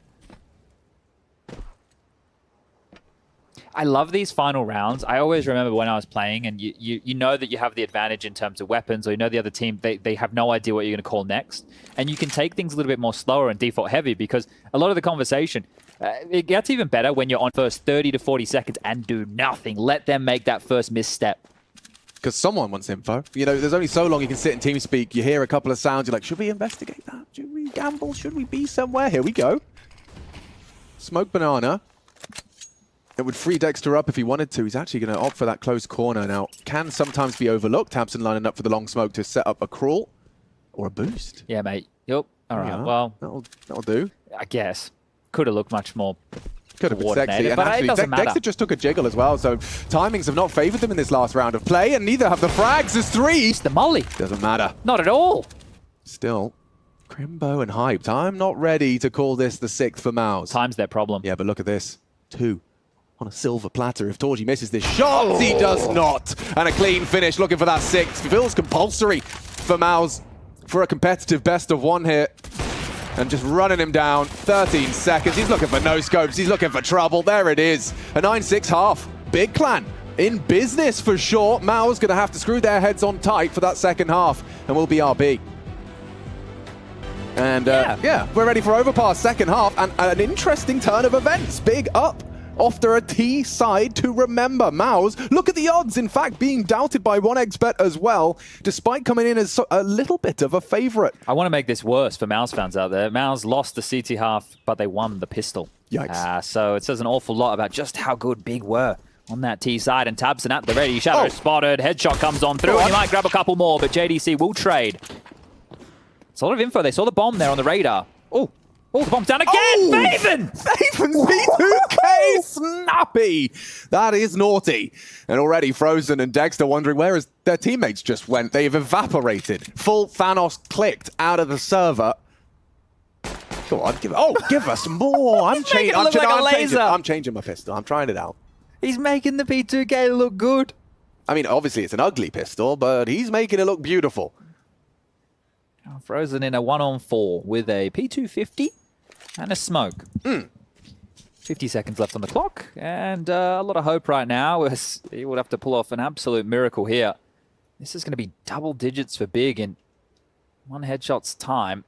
Speaker 2: I love these final rounds. I always remember when I was playing, and you know that you have the advantage in terms of weapons, or you know the other team, they have no idea what you're going to call next. And you can take things a little bit more slower and default heavy, because a lot of the conversation, it gets even better when you're on first 30 to 40 seconds and do nothing. Let them make that first misstep.
Speaker 1: Because someone wants info. You know, there's only so long you can sit in TeamSpeak. You hear a couple of sounds, you're like, should we investigate that? Should we gamble? Should we be somewhere? Here we go. Smoke banana. It would free Dexter up if he wanted to. He's actually going to opt for that close corner. Now, can sometimes be overlooked. Tabson lining up for the long smoke to set up a crawl or a boost.
Speaker 2: Yeah, mate. Yep. All right. Well,
Speaker 1: that'll do.
Speaker 2: I guess. Could have looked much more
Speaker 1: could have been sexy. And
Speaker 2: but
Speaker 1: actually,
Speaker 2: it doesn't matter.
Speaker 1: Dexter just took a jiggle as well, so timings have not favored them in this last round of play, and neither have the frags. There's 3.
Speaker 2: It's the molly.
Speaker 1: Doesn't matter.
Speaker 2: Not at all.
Speaker 1: Still, Crimbo and Hyped. I'm not ready to call this the 6th for MOUZ.
Speaker 2: Time's their problem.
Speaker 1: Yeah, but look at this. 2 on a silver platter. If Torji misses this shot, he does not. And a clean finish, looking for that 6th. Feels compulsory for MOUZ for a competitive best of 1 here. And just running him down, 13 seconds. He's looking for no scopes, he's looking for trouble. There it is, a 9-6 half. Big clan in business for sure. MOUZ gonna have to screw their heads on tight for that second half, and we'll be RB. And yeah, we're ready for Overpass second half, and an interesting turn of events. Big up after a T side to remember. MOUZ, look at the odds, in fact, being doubted by 1xBet as well, despite coming in as a little bit of a favorite.
Speaker 2: I want to make this worse for MOUZ fans out there. MOUZ lost the CT half, but they won the pistol.
Speaker 1: Yikes.
Speaker 2: So it says an awful lot about just how good Big were on that T side. And Tabson at the ready, shadow spotted, headshot comes on through, and he might grab a couple more, but JDC will trade. It's a lot of info. They saw the bomb there on the radar. Oh, the bomb's down again! Faven!
Speaker 1: Faven's P2K snappy! That is naughty. And already Frozen and Dexter wondering where their teammates just went. They've evaporated. Full Thanos clicked out of the server. Go on, give us more. I'm changing my pistol. I'm trying it out.
Speaker 2: He's making the P2K look good.
Speaker 1: I mean, obviously it's an ugly pistol, but he's making it look beautiful.
Speaker 2: Frozen in a 1-on-4 with a P250 and a smoke. 50 seconds left on the clock, and a lot of hope right now as he would have to pull off an absolute miracle here. This is going to be double digits for Big in 1 headshot's time.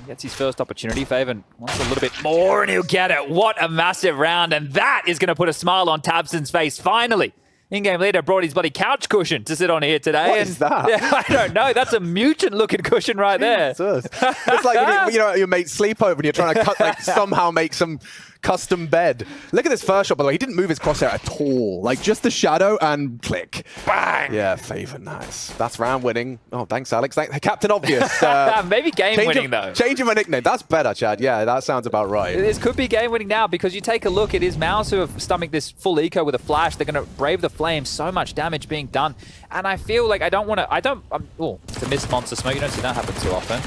Speaker 2: He gets his first opportunity. Faven wants a little bit more, and he'll get it. What a massive round, and that is going to put a smile on Tabson's face, finally. In-game leader brought his bloody couch cushion to sit on here today.
Speaker 1: What is that?
Speaker 2: Yeah, I don't know. That's a mutant-looking cushion right there.
Speaker 1: It's like you know your mate's sleepover and you're trying to somehow make some custom bed. Look at this first shot, by the way. He didn't move his crosshair at all. Like, just the shadow and click.
Speaker 2: Bang!
Speaker 1: Yeah, Faven, nice. That's round winning. Oh, thanks, Alex. Captain Obvious.
Speaker 2: Maybe game winning, though.
Speaker 1: Change him a nickname. That's better, Chad. Yeah, that sounds about right.
Speaker 2: This could be game winning now, because you take a look, it is MOUZ who have stomached this full eco with a flash. They're going to brave the flames. So much damage being done. And I feel like oh, it's a missed monster smoke. You don't see that happen too often.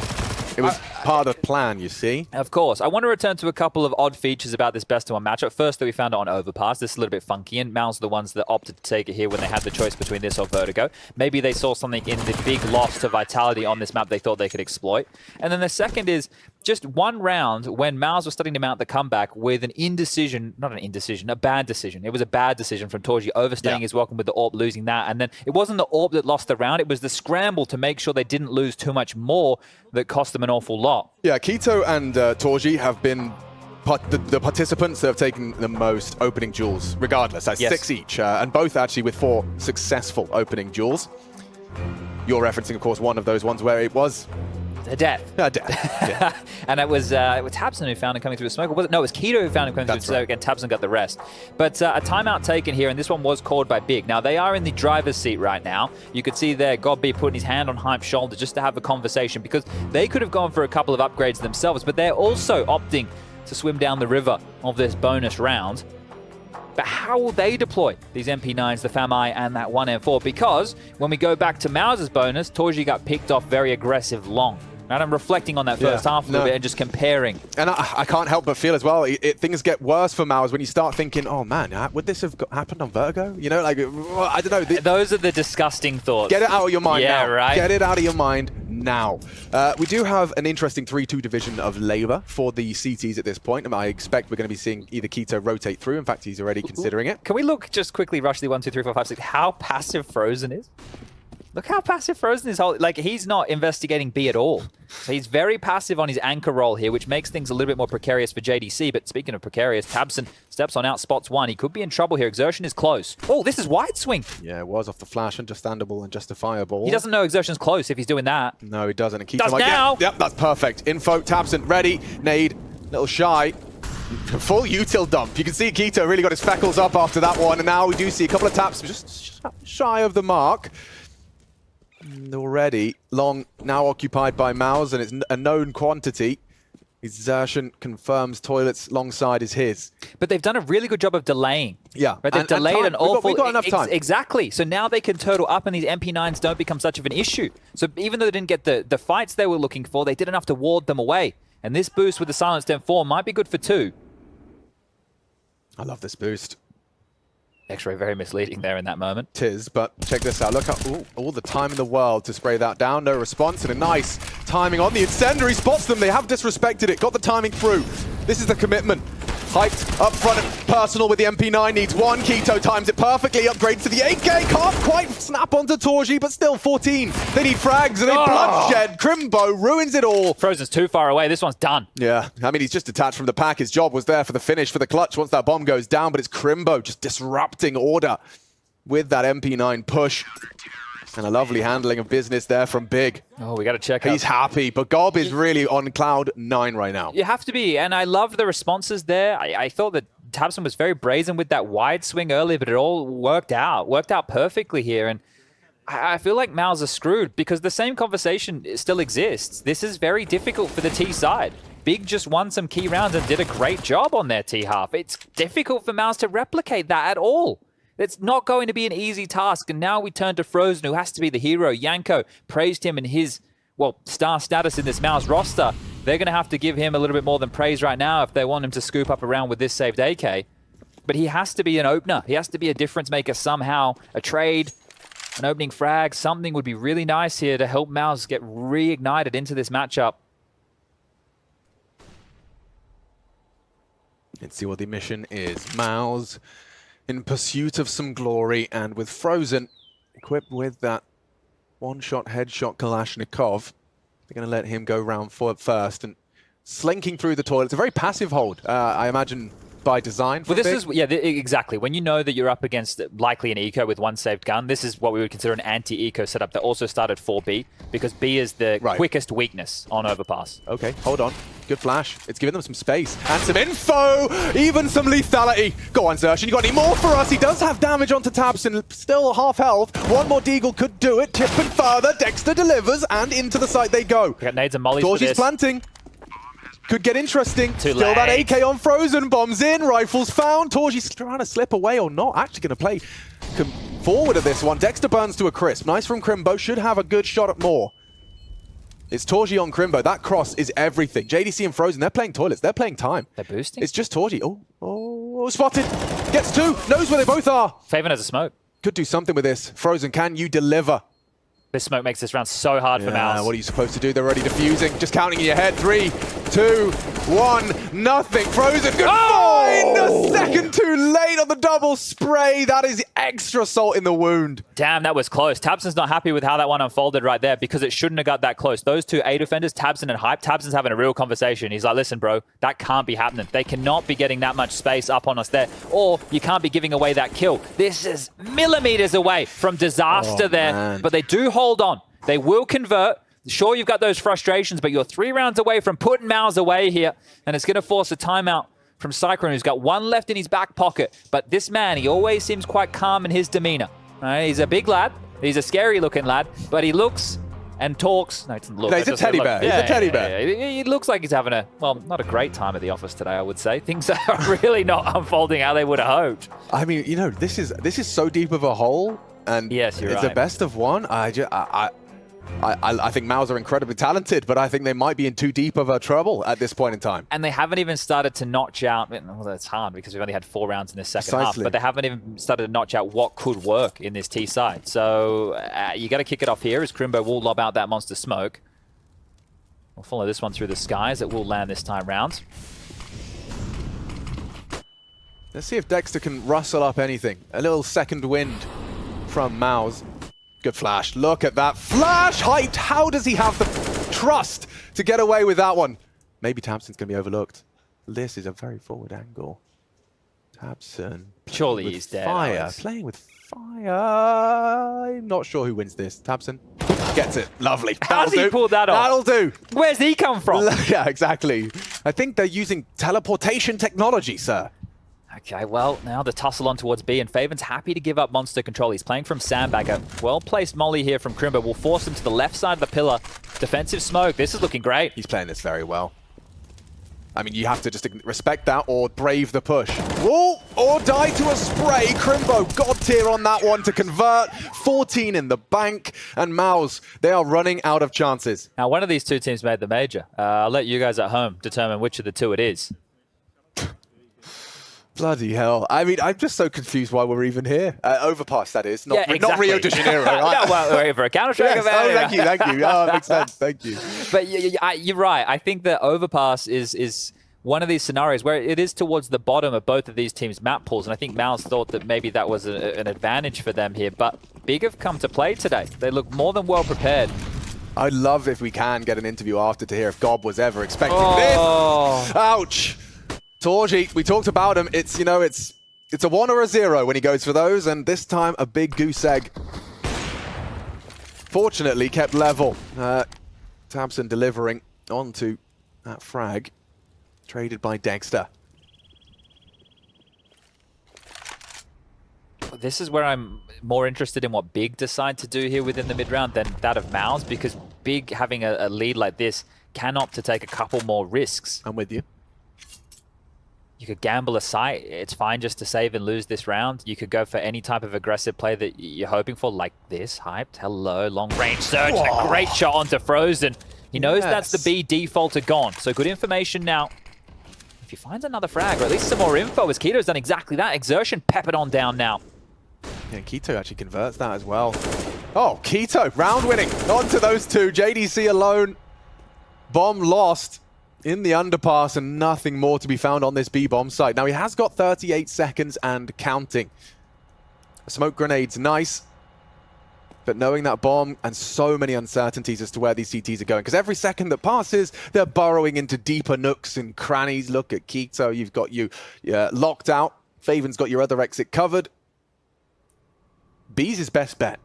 Speaker 1: It was part of the plan, you see.
Speaker 2: Of course. I want to return to a couple of odd features about this best-of-1 matchup. First, that we found it on Overpass. This is a little bit funky, and MOUZ are the ones that opted to take it here when they had the choice between this or Vertigo. Maybe they saw something in the big loss to Vitality on this map they thought they could exploit. And then the second is, just one round when MOUZ was starting to mount the comeback with an indecision, not an indecision, a bad decision. It was a bad decision from Torji overstaying his welcome with the AWP, losing that. And then it wasn't the AWP that lost the round, it was the scramble to make sure they didn't lose too much more that cost them an awful lot.
Speaker 1: Yeah, k1to and Torji have been the participants that have taken the most opening duels, regardless. That's 6 each, and both actually with 4 successful opening duels. You're referencing, of course, one of those ones where it was
Speaker 2: a death.
Speaker 1: A death. Yeah.
Speaker 2: And it was tabseN who found him coming through the smoke. Or was it? No, it was k1to who found him coming through the smoke, and tabseN got the rest. But a timeout taken here, and this one was called by Big. Now, they are in the driver's seat right now. You could see there GodB putting his hand on Hype's shoulder just to have a conversation, because they could have gone for a couple of upgrades themselves, but they're also opting to swim down the river of this bonus round. But how will they deploy these MP9s, the FAMI, and that 1M4? Because when we go back to MOUZ's bonus, Torji got picked off very aggressive long. And I'm reflecting on that first half a little bit and just comparing.
Speaker 1: And I can't help but feel as well, things get worse for MOUZ when you start thinking, oh man, would this have happened on Virgo? You know, like, I don't know.
Speaker 2: Those are the disgusting thoughts.
Speaker 1: Get it out of your mind now.
Speaker 2: Right?
Speaker 1: Get it out of your mind now. We do have an interesting 3-2 division of labor for the CTs at this point. And I expect we're going to be seeing either k1to rotate through. In fact, he's already considering it.
Speaker 2: Can we look just quickly, rush the 1, 2, 3, 4, 5, 6, how passive Frozen is? Look how passive Frozen is. Like, he's not investigating B at all. So he's very passive on his anchor role here, which makes things a little bit more precarious for JDC. But speaking of precarious, tabseN steps on out, spots one. He could be in trouble here. Exertion is close. Oh, this is wide swing.
Speaker 1: Yeah, it was off the flash, understandable and justifiable.
Speaker 2: He doesn't know Exertion's close if he's doing that.
Speaker 1: No, he doesn't. And
Speaker 2: does now.
Speaker 1: Yep, that's perfect. Info, tabseN ready. Nade, little shy. Full util dump. You can see k1to really got his feckles up after that one. And now we do see a couple of taps just shy of the mark. Already, long now occupied by MOUZ, and it's a known quantity. Exertion confirms toilets alongside is his.
Speaker 2: But they've done a really good job of delaying.
Speaker 1: Yeah.
Speaker 2: Right? They've delayed an awful...
Speaker 1: We've got enough time.
Speaker 2: Exactly. So now they can turtle up and these MP9s don't become such of an issue. So even though they didn't get the fights they were looking for, they did enough to ward them away. And this boost with the silenced M4 might be good for 2.
Speaker 1: I love this boost.
Speaker 2: X-ray very misleading there in that moment.
Speaker 1: Tis, but check this out. Look at all the time in the world to spray that down. No response, and a nice timing on the incendiary. Spots them. They have disrespected it. Got the timing through. This is the commitment. Hyped up front and personal with the MP9. Needs one. k1to times it perfectly. Upgrades to the 8K. Can't quite snap onto Torji, but still 14. They need frags and they bloodshed. Crimbo ruins it all.
Speaker 2: Frozen's too far away. This one's done.
Speaker 1: Yeah, I mean, he's just detached from the pack. His job was there for the finish, for the clutch once that bomb goes down, but it's Crimbo just disrupting order with that MP9 push. And a lovely handling of business there from Big.
Speaker 2: Oh, we got to check out.
Speaker 1: He's happy, but Gob is really on cloud 9 right now.
Speaker 2: You have to be, and I love the responses there. I thought that tabseN was very brazen with that wide swing earlier, but it all worked out perfectly here. And I feel like MOUZ are screwed because the same conversation still exists. This is very difficult for the T side. Big just won some key rounds and did a great job on their T half. It's difficult for MOUZ to replicate that at all. It's not going to be an easy task, and now we turn to Frozen, who has to be the hero. Yanko praised him in his, well, star status in this MOUZ roster. They're going to have to give him a little bit more than praise right now if they want him to scoop up around with this saved AK. But he has to be an opener. He has to be a difference maker somehow. A trade, an opening frag, something would be really nice here to help MOUZ get reignited into this matchup.
Speaker 1: Let's see what the mission is. MOUZ in pursuit of some glory, and with Frozen equipped with that one-shot headshot Kalashnikov, they're going to let him go round first and slinking through the toilet. It's a very passive hold, I imagine, by design.
Speaker 2: Well, this is, yeah, exactly. When you know that you're up against likely an eco with one saved gun, this is what we would consider an anti-eco setup that also started for B, because B is the quickest weakness on Overpass.
Speaker 1: Okay, hold on. Good flash. It's giving them some space and some info, even some lethality. Go on, Xertion, you got any more for us? He does have damage onto tabseN, still half health. One more deagle could do it. Tipping further, Dexter delivers, and into the site they go.
Speaker 2: We got nades and mollies for this.
Speaker 1: Torji's planting. Could get interesting.
Speaker 2: Too
Speaker 1: Still
Speaker 2: late.
Speaker 1: that AK on Frozen. Bombs in. Rifles found. Torji's trying to slip away or not. Actually going to play forward of this one. Dexter burns to a crisp. Nice from Crimbo. Should have a good shot at more. It's Torji on Crimbo. That cross is everything. JDC and Frozen, they're playing toilets. They're playing time.
Speaker 2: They're boosting.
Speaker 1: It's just Torji. Oh, spotted. Gets 2. Knows where they both are.
Speaker 2: Faven has a smoke.
Speaker 1: Could do something with this. Frozen, can you deliver?
Speaker 2: This smoke makes this round so hard for MOUZ.
Speaker 1: What are you supposed to do? They're already defusing. Just counting in your head. 3, 2, 1, nothing. Frozen, good find! A second too late on the double spray. That is extra salt in the wound.
Speaker 2: Damn, that was close. tabseN's not happy with how that one unfolded right there because it shouldn't have got that close. Those two A defenders, tabseN and Hype, tabseN's having a real conversation. He's like, listen, bro, that can't be happening. They cannot be getting that much space up on us there, or you can't be giving away that kill. This is millimeters away from disaster there, man. But they do hold on. They will convert. Sure, you've got those frustrations, but you're 3 rounds away from putting MOUZ away here, and it's going to force a timeout from Cyclone, who's got 1 left in his back pocket. But this man, he always seems quite calm in his demeanor. Right? He's a big lad. He's a scary-looking lad, but he looks and talks. No, he doesn't look.
Speaker 1: No, he's a teddy bear. He's a teddy bear.
Speaker 2: He looks like he's having a, well, not a great time at the office today, I would say. Things are really not unfolding how they would have hoped.
Speaker 1: I mean, you know, this is so deep of a hole, and
Speaker 2: yes, you're
Speaker 1: it's
Speaker 2: right.
Speaker 1: a best of one. I think MOUZ are incredibly talented, but I think they might be in too deep of a trouble at this point in time.
Speaker 2: And they haven't even started to notch out, well, that's hard because we've only had 4 rounds in this second half, but they haven't even started to notch out what could work in this T side. So you got to kick it off here as Crimbo will lob out that monster smoke. We'll follow this one through the skies. It will land this time round.
Speaker 1: Let's see if Dexter can rustle up anything. A little second wind from MOUZ. Good flash. Look at that flash. Hyped. How does he have the trust to get away with that one? Maybe tabseN's going to be overlooked. This is a very forward angle. tabseN.
Speaker 2: Surely he's dead.
Speaker 1: Fire. Playing with fire. I'm not sure who wins this. tabseN gets it. Lovely.
Speaker 2: How's he pulled that off?
Speaker 1: That'll do.
Speaker 2: Where's he come from?
Speaker 1: Yeah, exactly. I think they're using teleportation technology, sir.
Speaker 2: Okay, well, now the tussle on towards B, and FaZe's happy to give up monster control. He's playing from Sandbagger. Well-placed molly here from Crimbo will force him to the left side of the pillar. Defensive smoke. This is looking great.
Speaker 1: He's playing this very well. I mean, you have to just respect that or brave the push. Whoa! Or die to a spray. Crimbo, god tier on that one to convert. 14 in the bank. And MOUZ, they are running out of chances.
Speaker 2: Now, one of these two teams made the major. I'll let you guys at home determine which of the two it is.
Speaker 1: Bloody hell. I mean, I'm just so confused why we're even here. Overpass, that is. Not,
Speaker 2: yeah, exactly.
Speaker 1: Not Rio de Janeiro. Right?
Speaker 2: No, well, we're here for a Counter-Strike event.
Speaker 1: Oh, thank you, thank you. Oh, makes sense. Thank you.
Speaker 2: But you're right. I think that Overpass is one of these scenarios where it is towards the bottom of both of these teams' map pools, and I think MOUZ thought that maybe that was an advantage for them here. But Big have come to play today. They look more than well prepared.
Speaker 1: I'd love if we can get an interview after to hear if Gob was ever expecting this. Ouch. Torji, we talked about him. It's, you know, it's a 1 or a 0 when he goes for those, and this time a big goose egg. Fortunately, kept level. tabseN delivering onto that frag. Traded by Dexter.
Speaker 2: This is where I'm more interested in what Big decide to do here within the mid-round than that of MOUZ, because Big having a lead like this can opt to take a couple more risks.
Speaker 1: I'm with you.
Speaker 2: You could gamble a site. It's fine just to save and lose this round. You could go for any type of aggressive play that you're hoping for, like this. Hyped. Hello. Long range search. A great shot onto Frozen. He knows that's the B defaulter gone. So good information now. If he finds another frag, or at least some more info, as Keto's done exactly that. Exertion peppered on down now.
Speaker 1: Yeah, Keto actually converts that as well. Oh, Keto, round winning. Onto those two. JDC alone. Bomb lost in the underpass, and nothing more to be found on this B-bomb site. Now, he has got 38 seconds and counting. Smoke grenade's nice, but knowing that bomb and so many uncertainties as to where these CTs are going, because every second that passes, they're burrowing into deeper nooks and crannies. Look at Keto. You've got you locked out. FaZe's got your other exit covered. B's his best bet.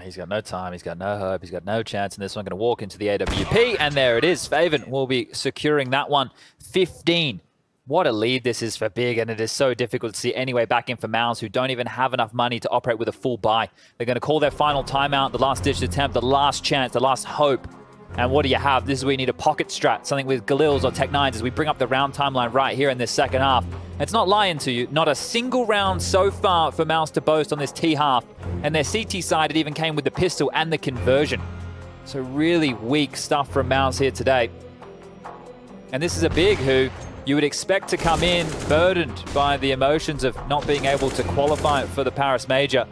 Speaker 2: He's got no time, he's got no hope, he's got no chance in this one. Going to walk into the AWP, and there it is. FaZe will be securing that one. 15. What a lead this is for Big, and it is so difficult to see any way back in for MOUZ, who don't even have enough money to operate with a full buy. They're going to call their final timeout, the last-ditch attempt, the last chance, the last hope. And what do you have? This is where you need a pocket strat, something with Galils or Tech9s as we bring up the round timeline right here in this second half. It's not lying to you, not a single round so far for MOUZ to boast on this T half. And their CT side, it even came with the pistol and the conversion. So really weak stuff from MOUZ here today. And this is a Big who you would expect to come in burdened by the emotions of not being able to qualify for the Paris Major.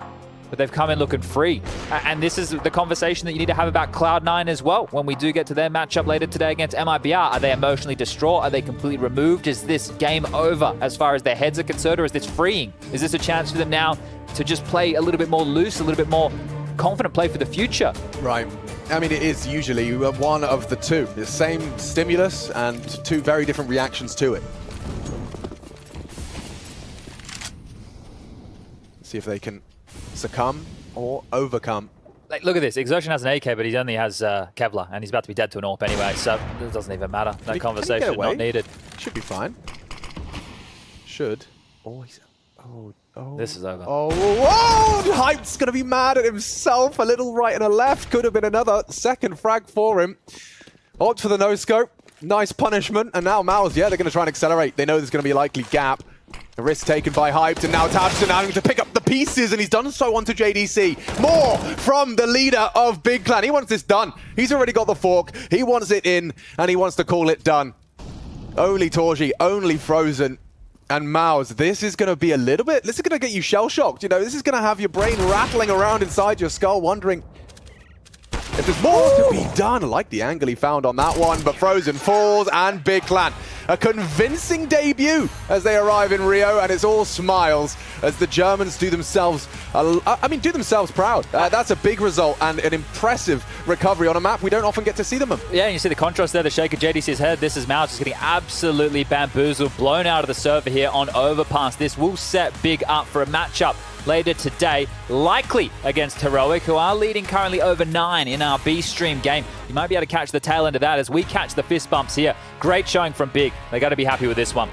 Speaker 2: but they've come in looking free. And this is the conversation that you need to have about Cloud9 as well. When we do get to their matchup later today against MIBR, are they emotionally distraught? Are they completely removed? Is this game over as far as their heads are concerned, or is this freeing? Is this a chance for them now to just play a little bit more loose, a little bit more confident play for the future?
Speaker 1: Right. I mean, it is usually one of the two. The same stimulus and two very different reactions to it. See if they can succumb or overcome.
Speaker 2: Like, look at this. Exertion has an AK, but he only has Kevlar, and he's about to be dead to an AWP anyway, so it doesn't even matter. No conversation, not needed.
Speaker 1: Should be fine. Should. Oh, he's... Oh.
Speaker 2: This is over.
Speaker 1: Oh, Hype's going to be mad at himself. A little right and a left. Could have been another second frag for him. Opt for the no-scope. Nice punishment. And now MOUZ, yeah, they're going to try and accelerate. They know there's going to be a likely gap. A risk taken by Hyped, and now Tabson having to pick up the pieces, and he's done so onto JDC. More from the leader of Big Clan. He wants this done. He's already got the fork. He wants it in, and he wants to call it done. Only Torji, only Frozen. And MOUZ, this is going to be a little bit... This is going to get you shell-shocked. You know, this is going to have your brain rattling around inside your skull, wondering if there's more to be done. I like the angle he found on that one, but Frozen falls, and Big Clan. A convincing debut as they arrive in Rio, and it's all smiles as the Germans do themselves, do themselves proud. That's a big result and an impressive recovery on a map we don't often get to see them in.
Speaker 2: Yeah, and you see the contrast there, the shake of JDC's head. This is MOUZ just getting absolutely bamboozled, blown out of the server here on Overpass. This will set Big up for a matchup later today, likely against Heroic, who are leading currently over 9 in our B-Stream game. You might be able to catch the tail end of that as we catch the fist bumps here. Great showing from Big. They got to be happy with this one.